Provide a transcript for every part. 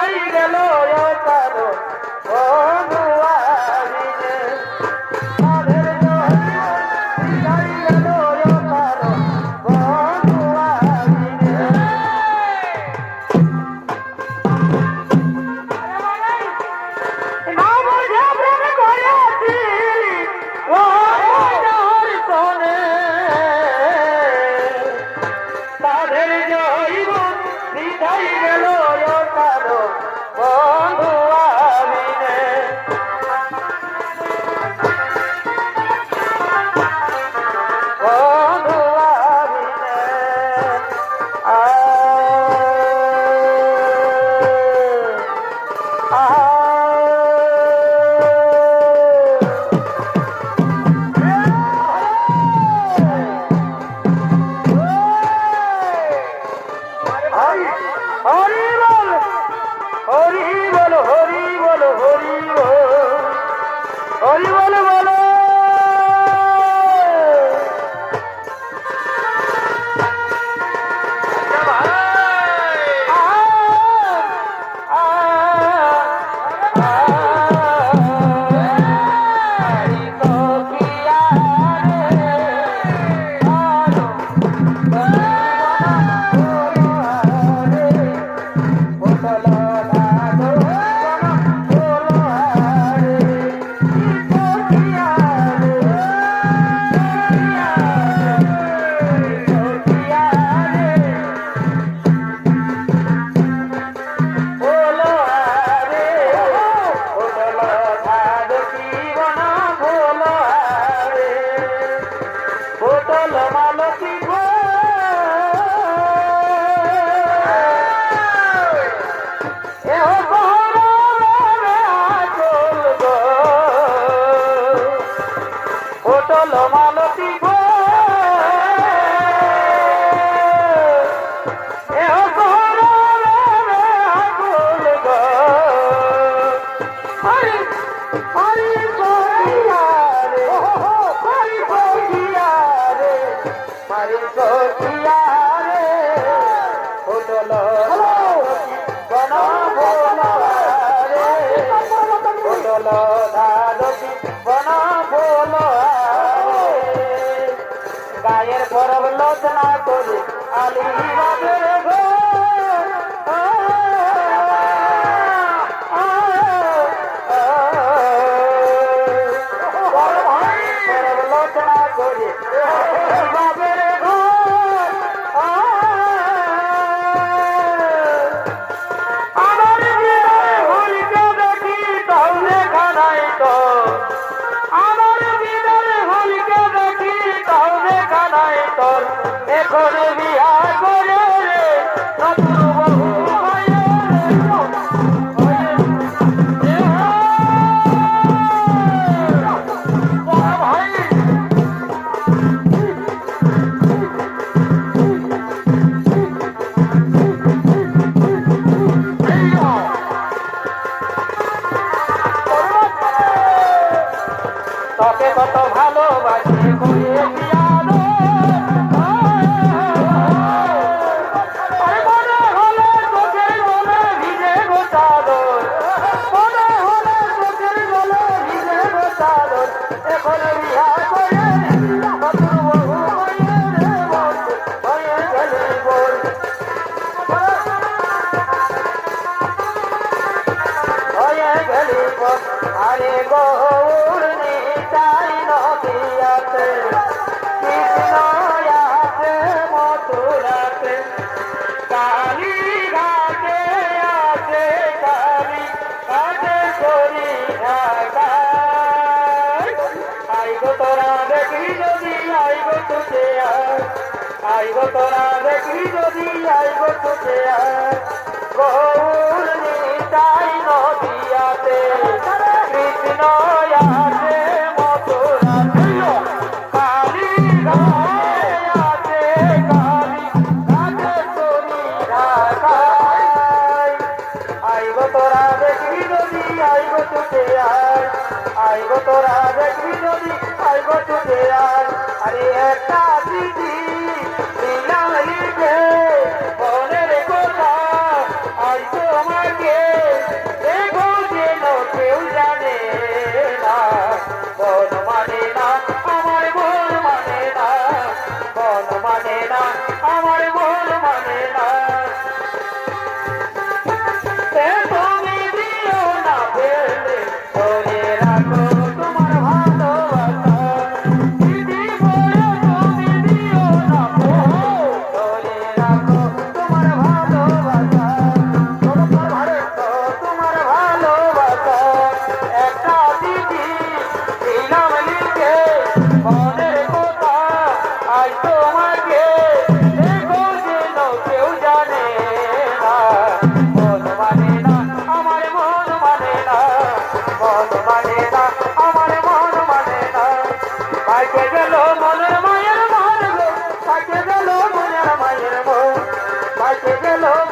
বিদায় গেল কারো বন্ধুয়ারিনে তাদের বিদায় গেল কারো বন্ধুয়ারিনে তাদের জৈবন বিদায় গেল কারো বন্ধু আমিনে বন্ধু আমিনে হরি বল হরি বল হরি বল হরি বল হরি বল বলো মালতী গো হরি হরি গোপিয়া রে হরি গোপিয়া রে হরি গোপিয়া রে ফুটল বন বন রে ফুটল ধারতি বন বন গায়ের পরব লোচনা করে আলী বাবের ঘর পরব লোচনা করে বাবের ঘর আমার বিদায় হইতে দেখি তাহলে খানাই তো আমার বিদায় হইতে দেখি তাহলে খানাই তোর এখন বিয়া করে রে নতুন বহু তোকে কত ভালোবাসি করে পিয়ানো মনে হলে চোখের জলে ভিজে গো চাদর মনে হলে চোখের জলে ভিজে গো চাদর এখন বিয়া করে নতুন বহু হয়ে রে বন্ধু হয়ে গেলে বোর হয়ে গেলে বোর আরে গৌর নিতাই নদিয়াতে কৃষ্ণয়াতে মথুরাতে কালী ঘাটে আছে কালী ঘাটে করি আইগো তোরা দেখি যদি আইগো তুঝে আইগো তোরা দেখি যদি আইগো তুঝে গৌর নিতাই নদিয়াতে কৃষ্ণয়াতে মথুরাতে কালী ঘাটে আছে কালী ঘাটে করি আইগো তোরা দেখি যদি আইগো তুঝে আইগো তোরা দেখি যদি আইগো তুঝে আরে একটা দিদি দিলাম লিখে মনের কথা আইগো আমাকে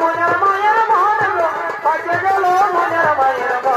মনের মায়ের মন গো, বাজে গেল মনের মায়ের মন।